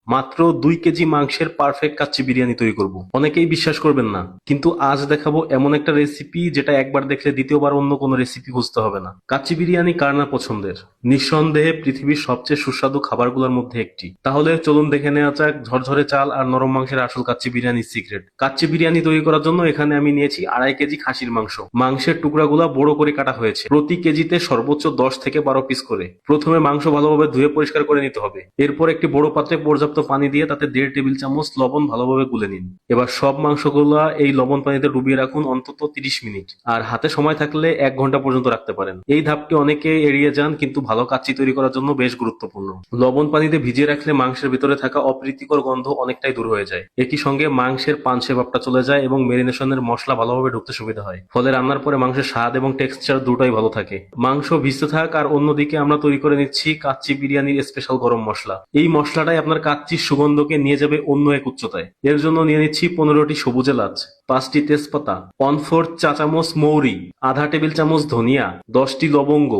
মাত্র 2 কেজি মাংসের পারফেক্ট কাচ্চি বিরিয়ানি তৈরি করব। অনেকেই বিশ্বাস করবেন না, কিন্তু আজ দেখাবো এমন একটা রেসিপি যেটা একবার দেখলে দ্বিতীয়বার অন্য কোনো রেসিপি খুঁজতে হবে না। কাচ্চি বিরিয়ানি কার না পছন্দের? নিঃসন্দেহে পৃথিবীর সবচেয়ে সুস্বাদু খাবারগুলোর মধ্যে একটি। তাহলে চলুন দেখে নেওয়া যাক ঝরঝরে চাল আর নরম মাংসের আসল কাচ্চি বিরিয়ানির সিক্রেট। কাচ্চি বিরিয়ানি তৈরি করার জন্য এখানে আমি নিয়েছি 2.5 কেজি খাসির মাংস। মাংসের টুকরাগুলো বড় করে কাটা হয়েছে, প্রতি কেজিতে সর্বোচ্চ 10 থেকে 12 পিস করে। প্রথমে মাংস ভালোভাবে ধুয়ে পরিষ্কার করে নিতে হবে। এরপর একটি বড় পাত্রে পর্যাপ্ত পানি দিয়ে তাতে 1.5 টেবিল চামচ লবণ ভালোভাবে গুলে নিন। এবার সব মাংসগুলা এই লবণ পানিতে ডুবিয়ে রাখুন অন্তত 30 মিনিট, আর হাতে সময় থাকলে 1 ঘন্টা পর্যন্ত রাখতে পারেন। এই ধাপটি অনেকে এড়িয়ে যান, কিন্তু ভালো কাচ্চি তৈরি করার জন্য বেশ গুরুত্বপূর্ণ। লবণ পানিতে ভিজিয়ে রাখলে মাংসের ভিতরে থাকা অপ্রীতিকর গন্ধ অনেকটাই দূর হয়ে যায়। একই সঙ্গে মাংসের পানসে ভাবটা চলে যায় এবং মেরিনেশনের মশলা ভালোভাবে ঢুকতে সুবিধা হয়। ফলে রান্নার পরে মাংসের স্বাদ এবং টেক্সচার দুটোই ভালো থাকে। মাংস ভিজতে থাক, আর অন্যদিকে আমরা তৈরি করে নিচ্ছি কাচ্চি বিরিয়ানির স্পেশাল গরম মশলা। এই মশলাটাই আপনার কাচ্চির সুগন্ধকে নিয়ে যাবে অন্য এক উচ্চতায়। এর জন্য নিয়ে নিচ্ছি 15টি সবুজ এলাচ, 5টি তেজপাতা, 1/4 চা চামচ মৌরি, আধা টেবিল চামচ ধনিয়া, 10টি লবঙ্গ,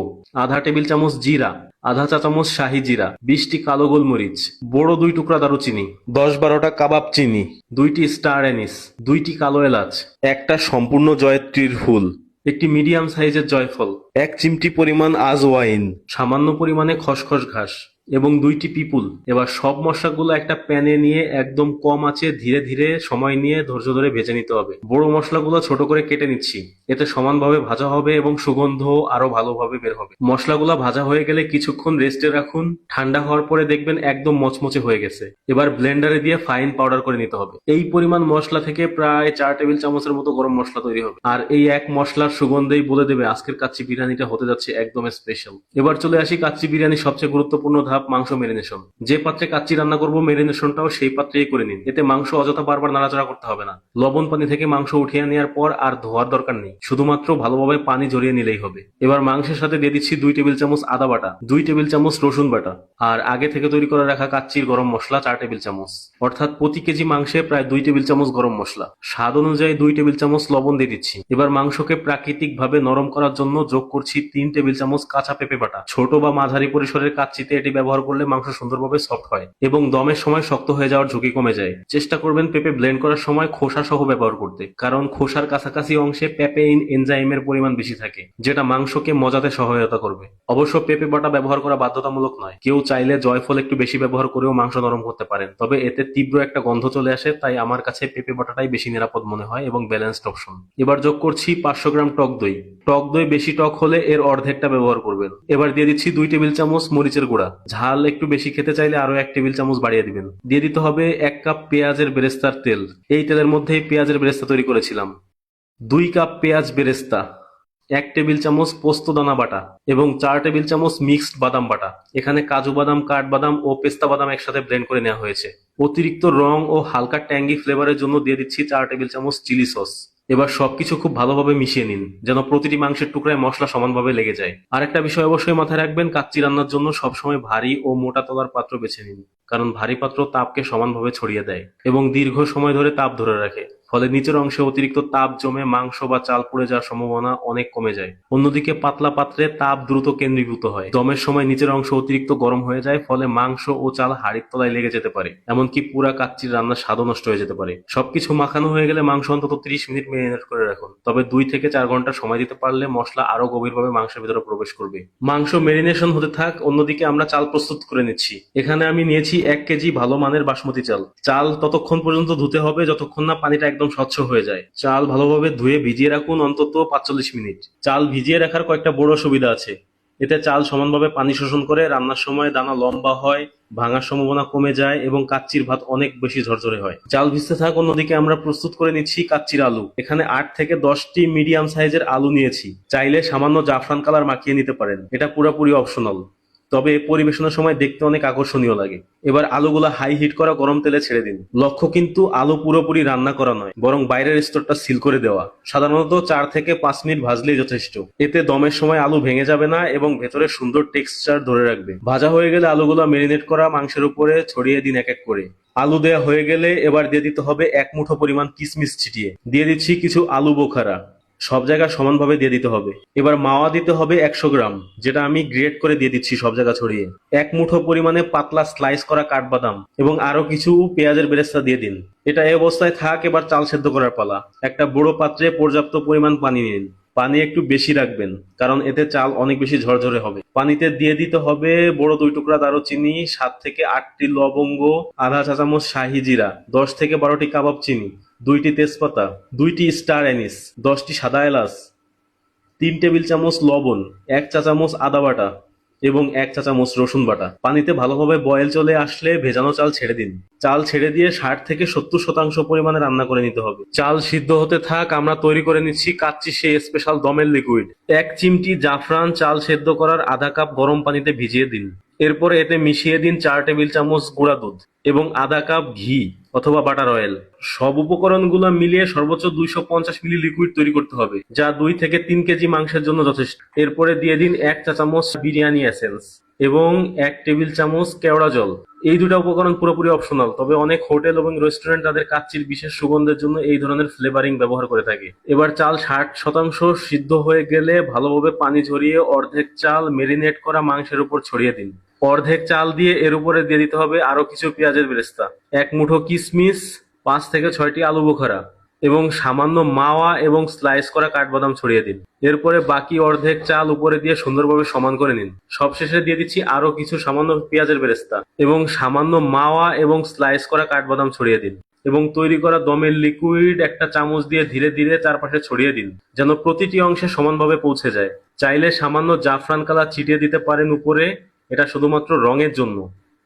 আধা টেবিল চামচ জিরা, আধা চা চামচ শাহি জিরা, 20টি কালো গোলমরিচ, বড় 2 টুকরা দারুচিনি, 10-12টা কাবাব চিনি, 2টি স্টার অ্যানিস, 2টি কালো এলাচ, একটা সম্পূর্ণ জয়ত্রীর ফুল, একটি মিডিয়াম সাইজের জয়ফল, 1 চিমটি পরিমাণ আজওয়াইন, সামান্য পরিমাণে খসখস ঘাস এবং 2টি পিপুল। এবার সব মশলাগুলো একটা প্যানে নিয়ে একদম কম আঁচে ধীরে ধীরে সময় নিয়ে ধৈর্য ধরে ভেজে নিতে হবে। বড় মশলাগুলো ছোট করে কেটে নিচ্ছি, এতে সমানভাবে ভাজা হবে এবং সুগন্ধ আরো ভালোভাবে বের হবে। মশলাগুলো ভাজা হয়ে গেলে কিছুক্ষণ রেস্টে রাখুন। ঠান্ডা হওয়ার পরে দেখবেন একদম মচমচে হয়ে গেছে। এবার ব্লেন্ডারে দিয়ে ফাইন পাউডার করে নিতে হবে। এই পরিমাণ মশলা থেকে প্রায় 4 টেবিল চামচের মতো গরম মশলা তৈরি হবে, আর এই এক মশলার সুগন্ধেই বলে দেবে আজকের কাচ্চি বিরিয়ানিটা হতে যাচ্ছে একদম স্পেশাল। এবার চলে আসি কাচ্চি বিরিয়ানির সবচেয়ে গুরুত্বপূর্ণ ধাপ, মাংস মেরিনেশন। যে পাত্রে কাচ্চি রান্না করবো মেরিনেশনটাও সেই পাত্রেই করে নিন। এতে মাংস অযথা বারবার নাড়াচাড়া করতে হবে না। লবণ পানি থেকে মাংস উঠিয়ে নেওয়ার পর আর ধোয়ার দরকার নেই, শুধুমাত্র ভালোভাবে পানি ঝরিয়ে নিলেই হবে। এবার মাংসের সাথে দিয়ে দিচ্ছি 2 টেবিল চামচ আদা বাটা, 2 টেবিল চামচ রসুন বাটা, আর আগে থেকে তৈরি করে রাখা কাচ্চির গরম মশলা 4 টেবিল চামচ। অর্থাৎ প্রতি কেজি মাংসে প্রায় 2 টেবিল চামচ গরম মশলা। স্বাদ অনুযায়ী 2 টেবিল চামচ লবণ দিয়ে দিচ্ছি। এবার মাংসকে প্রাকৃতিক ভাবে নরম করার জন্য যোগ করছি 3 টেবিল চামচ কাঁচা পেঁপে বাটা। ছোট বা মাঝারি পরিসরের কাচ্চিতে এটি ব্যবহার করলে মাংস সুন্দরভাবে সফট হয় এবং দমের সময় শক্ত হয়ে যাওয়ার ঝুঁকি কমে যায়। চেষ্টা করবেন পেঁপে ব্লেন্ড করার সময় খোসা সহ ব্যবহার করতে, কারণ খোসার কাছাকাছি অংশে পেপেইন এনজাইমের পরিমাণ বেশি থাকে, যেটা মাংসকে মজাতে সহায়তা করবে। অবশ্য পেঁপে বাটা ব্যবহার করা বাধ্যতামূলক নয়, কেউ চাইলে জয়ফল একটু বেশি ব্যবহার করেও মাংস নরম করতে পারেন, তবে এতে তীব্র একটা গন্ধ চলে আসে, তাই আমার কাছে পেঁপে বাটাটাই বেশি নিরাপদ মনে হয় এবং ব্যালেন্সড অপশন। এবার যোগ করছি 500 গ্রাম টক দই। টক দই বেশি টক হলে এর অর্ধেকটা ব্যবহার করবেন। এবার দিয়ে দিচ্ছি 2 টেবিল চামচ মরিচের গুঁড়া। ঝাল একটু বেশি খেতে চাইলে আরো 1 টেবিল চামচ বাড়িয়ে দিবেন। দিয়ে দিতে হবে 1 কাপ পেঁয়াজের বেরেস্তার তেল। এই তেলের মধ্যেই পেঁয়াজের বেরেস্তা তৈরি করেছিলাম। 2 কাপ পেঁয়াজ বেরেস্তা, 1 টেবিল চামচ পোস্ত দানা বাটা এবং 4 টেবিল চামচ মিক্সড বাদাম বাটা। এখানে কাজু বাদাম, কাঠবাদাম ও পেস্তা বাদাম একসাথে ব্লেন্ড করে নেওয়া হয়েছে। অতিরিক্ত রং ও হালকা ট্যাঙ্গি ফ্লেভারের জন্য দিয়ে দিচ্ছি 4 টেবিল চামচ চিলি সস। এবার সবকিছু খুব ভালোভাবে মিশিয়ে নিন, যেন প্রতিটি মাংসের টুকরায় মশলা সমানভাবে লেগে যায়। আরেকটা বিষয় অবশ্যই মাথায় রাখবেন, কাচ্চি রান্নার জন্য সবসময় ভারী ও মোটা তলার পাত্র বেছে নিন, কারণ ভারী পাত্র তাপকে সমানভাবে ছড়িয়ে দেয় এবং দীর্ঘ সময় ধরে তাপ ধরে রাখে। ফলে নিচের অংশে অতিরিক্ত তাপ জমে মাংস বা চাল পুড়ে যাওয়ার সম্ভাবনা অনেক কমে যায়। অন্যদিকে পাতলা পাত্রে তাপ দ্রুত কেন্দ্রীভূত হয়, দমের সময় নিচের অংশ অতিরিক্ত গরম হয়ে যায়, ফলে মাংস ও চাল হাড়ির তলায় লেগে যেতে পারে, এমনকি পুরা কাচ্চির রান্নার স্বাদও নষ্ট হয়ে যেতে পারে। সবকিছু মাখানো হয়ে গেলে মাংস অন্তত 30 মিনিট মেরিনেট করে রাখুন, তবে 2 থেকে 4 ঘন্টা সময় দিতে পারলে মশলা আরো গভীরভাবে মাংসের ভিতরে প্রবেশ করবে। মাংস মেরিনেশন হতে থাক, অন্যদিকে আমরা চাল প্রস্তুত করে নিচ্ছি। এখানে আমি নিয়েছি 1 কেজি ভালো মানের বাসমতি চাল। চাল ততক্ষণ পর্যন্ত ধুতে হবে যতক্ষণ না পানিটা একদম স্বচ্ছ হয়ে যায়। চাল ভালোভাবে ধুয়ে ভিজিয়ে রাখুন অন্তত 45 মিনিট। চাল ভিজিয়ে রাখার কয়েকটা বড় সুবিধা আছে। এতে চাল সমানভাবে পানি শোষণ করে, রান্নার সময় দানা লম্বা হয়, ভাঙার সম্ভাবনা কমে যায় এবং কাচ্চির ভাত অনেক বেশি ঝরঝরে হয়। চাল ভিজতে থাক, অন্যদিকে আমরা প্রস্তুত করে নিচ্ছি কাচ্চির আলু। এখানে 8 থেকে 10টি মিডিয়াম সাইজের আলু নিয়েছি। চাইলে সামান্য জাফরান কালার মাখিয়ে নিতে পারেন, এটা পুরোপুরি অপশনাল, তবে পরিবেশনের সময় দেখতে অনেক আকর্ষণীয় লাগে। এবার আলুগুলা হাই হিট করা গরম তেলে ছেড়ে দিন। লক্ষ্য কিন্তু আলু পুরোপুরি রান্না করা নয়, বরং বাইরের স্তরটা সিল করে দেওয়া। সাধারণত 4 থেকে 5 মিনিট ভাজলেই যথেষ্ট। এতে দমের সময় আলু ভেঙে যাবে না এবং ভেতরে সুন্দর টেক্সচার ধরে রাখবে। ভাজা হয়ে গেলে আলুগুলা মেরিনেট করা মাংসের উপরে ছড়িয়ে দিন এক এক করে। আলু দেয়া হয়ে গেলে এবার দিয়ে দিতে হবে 1 মুঠো পরিমাণ কিশমিশ ছিটিয়ে। দিয়ে দিচ্ছি কিছু আলু বোখারা, সব জায়গায় সমানভাবে দিয়ে দিতে হবে। এবার মাওয়া দিতে হবে 100 গ্রাম, যেটা আমি গ্রেট করে দিয়ে দিচ্ছি সব জায়গা ছড়িয়ে। এক মুঠো পরিমাণে পাতলা স্লাইস করা কাঠবাদাম এবং আরো কিছু পেঁয়াজের বেরেস্তা দিয়ে দিন। এটা এই অবস্থায় থাক। এবার চাল সেদ্ধ করার পালা। একটা বড় পাত্রে পর্যাপ্ত পরিমাণ পানি নিন। পানি একটু বেশি রাখবেন, কারণ এতে চাল অনেক বেশি ঝরঝরে হবে। পানিতে দিয়ে দিতে হবে বড় 2 টুকরা দারুচিনি, 7 থেকে 8টি লবঙ্গ, আধা চা চামচ শাহি জিরা, 10 থেকে 12টি কাবাব চিনি, 2টি তেজপাতা, 2টি স্টার অ্যানিস, 10টি সাদা এলাচ, 3 টেবিল চামচ লবণ, 1 চা চামচ আদা বাটা এবং 1 চা চামচ রসুন বাটা। পানিতে ভালোভাবে বয়েল চলে আসলে ভেজানো চাল ছেড়ে দিন। চাল ছেড়ে দিয়ে 60 থেকে 70% পরিমাণে রান্না করে নিতে হবে। চাল সিদ্ধ হতে থাক। আমরা তৈরি করে নিচ্ছি কাচ্চি সেই স্পেশাল দমের লিকুইড। 1 চিমটি জাফরান চাল সেদ্ধ করার আধা কাপ গরম পানিতে ভিজিয়ে দিন। এরপরে এতে মিশিয়ে দিন 4 টেবিল চামচ গুঁড়া দুধ এবং আধা কাপ ঘি অথবা বাটার অয়েল। সব উপকরণগুলো মিলিয়ে সর্বোচ্চ 250 মিলি লিকুইড তৈরি করতে হবে, যা 2 থেকে 3 কেজি মাংসের জন্য যথেষ্ট। এরপরে দিয়ে দিন 1 চা চামচ বিরিয়ানি এসেন্স এবং 1 টেবিল চামচ কেওড়া জল। এই দুটো উপকরণ পুরোপুরি অপশনাল, তবে অনেক হোটেল এবং রেস্টুরেন্ট তাদের কাচ্চির বিশেষ সুগন্ধের জন্য এই ধরনের ফ্লেভারিং ব্যবহার করে থাকে। এবার চাল 60% সিদ্ধ হয়ে গেলে ভালোভাবে পানি ঝরিয়ে অর্ধেক চাল মেরিনেট করা মাংসের উপর ছড়িয়ে দিন। অর্ধেক চাল দিয়ে এর উপরে দিয়ে দিতে হবে আরো কিছু পেঁয়াজের বেরেস্তা, 1 মুঠো কিশমিশ, 5 থেকে 6টি আলু বোখারা এবং সামান্য মাওয়া এবং স্লাইস করা কাঠবাদাম ছড়িয়ে দিন। এরপরে বাকি অর্ধেক চাল উপরে দিয়ে সুন্দরভাবে সমান করে নিন। সবশেষে দিয়ে দিচ্ছি আরো কিছু সামান্য পেঁয়াজের বেরেস্তা এবং সামান্য মাওয়া এবং স্লাইস করা কাঠবাদাম ছড়িয়ে দিন এবং তৈরি করা দমের লিকুইড একটা চামচ দিয়ে ধীরে ধীরে চারপাশে ছড়িয়ে দিন, যেন প্রতিটি অংশে সমানভাবে পৌঁছে যায়। চাইলে সামান্য জাফরান কালার ছিটিয়ে দিতে পারেন উপরে, এটা শুধুমাত্র রঙের জন্য।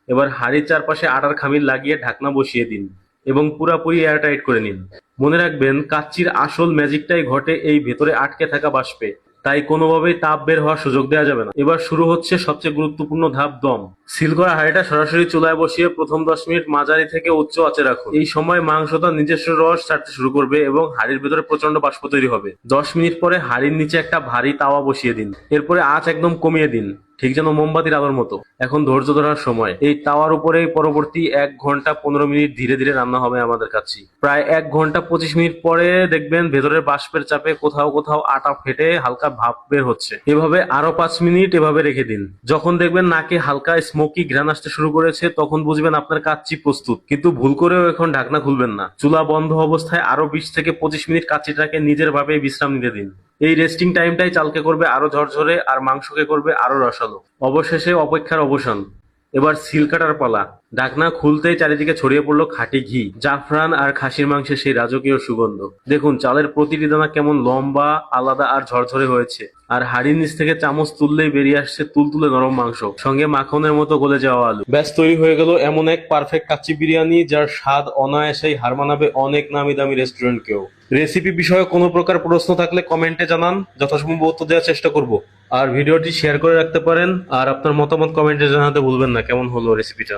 এবার হাঁড়ির চারপাশে আটার খামির লাগিয়ে ঢাকনা বসিয়ে দিন এবং পুরাপুরি এয়ারটাইট করে নিন। মনে রাখবেন, কাচ্চির আসল ম্যাজিকটাই ঘটে এই ভেতরে আটকে থাকা বাষ্পে, তাই কোনোভাবেই তাপ বের হওয়ার সুযোগ দেওয়া যাবে না। এবার শুরু হচ্ছে সবচেয়ে গুরুত্বপূর্ণ ধাপ, দম। সিল করা হাঁড়িটা সরাসরি চুলায় বসিয়ে প্রথম 10 মিনিট মাঝারি থেকে উচ্চ আঁচে রাখুন। এই সময় মাংসটা নিজস্ব রস ছাড়তে শুরু করবে এবং হাঁড়ির ভেতরে প্রচন্ড বাষ্প তৈরি হবে। 10 মিনিট পরে হাঁড়ির নিচে একটা ভারী তাওয়া বসিয়ে দিন। এরপরে আঁচ একদম কমিয়ে দিন, ঠিক যেন মোমবাতির আলোর মতো। এখন ধৈর্য ধরার সময়। এই তাওয়ার উপরেই পরবর্তী 1 ঘন্টা 15 মিনিট ধীরে ধীরে রান্না হবে আমাদের কাছে। প্রায় 1 ঘন্টা 25 মিনিট পরে দেখবেন ভেতরের বাষ্পের চাপে কোথাও কোথাও আটা ফেটে হালকা ভাপ বের হচ্ছে। এভাবে আরো 5 মিনিট এভাবে রেখে দিন। যখন দেখবেন নাকে হালকা স্মোকি ঘ্রাণ আসতে শুরু করেছে, তখন বুঝবেন আপনার কাচ্চি প্রস্তুত। কিন্তু ভুল করেও এখন ঢাকনা খুলবেন না। চুলা বন্ধ অবস্থায় আরো 20 থেকে 25 মিনিট কাচ্চিটাকে নিজের ভাবে বিশ্রাম নিতে দিন। এই রেস্টিং টাইমটাই চালকে করবে আরো ঝরঝরে আর মাংসকে করবে আরো রসালো। অবশেষে অপেক্ষার অবসান। এবার সিল কাটার পালা। ঢাকনা খুলতেই চারিদিকে ছড়িয়ে পড়লো খাঁটি ঘি, জাফরান আর খাসির মাংসের সেই রাজকীয় সুগন্ধ। দেখুন চালের প্রতিটি দানা কেমন লম্বা, আলাদা আর ঝরঝরে হয়েছে। আর হাড়ির নিচ থেকে চামচ তুললেই বেরিয়ে আসছে তুলতুলে নরম মাংস, সঙ্গে মাখনের মতো গলে যাওয়া আলু। ব্যাস তৈরি হয়ে গেল এমন এক পারফেক্ট কাচ্চি বিরিয়ানি, যার স্বাদ অনায়াসেই হার মানাবে অনেক নামি দামি রেস্টুরেন্টকেও। রেসিপি বিষয়ে কোনো প্রকার প্রশ্ন থাকলে কমেন্টে জানান, যথাসম্ভব উত্তর দেওয়ার চেষ্টা করব। আর ভিডিওটি শেয়ার করে রাখতে পারেন, আর আপনার মতামত কমেন্টে জানাতে ভুলবেন না কেমন হলো রেসিপিটা।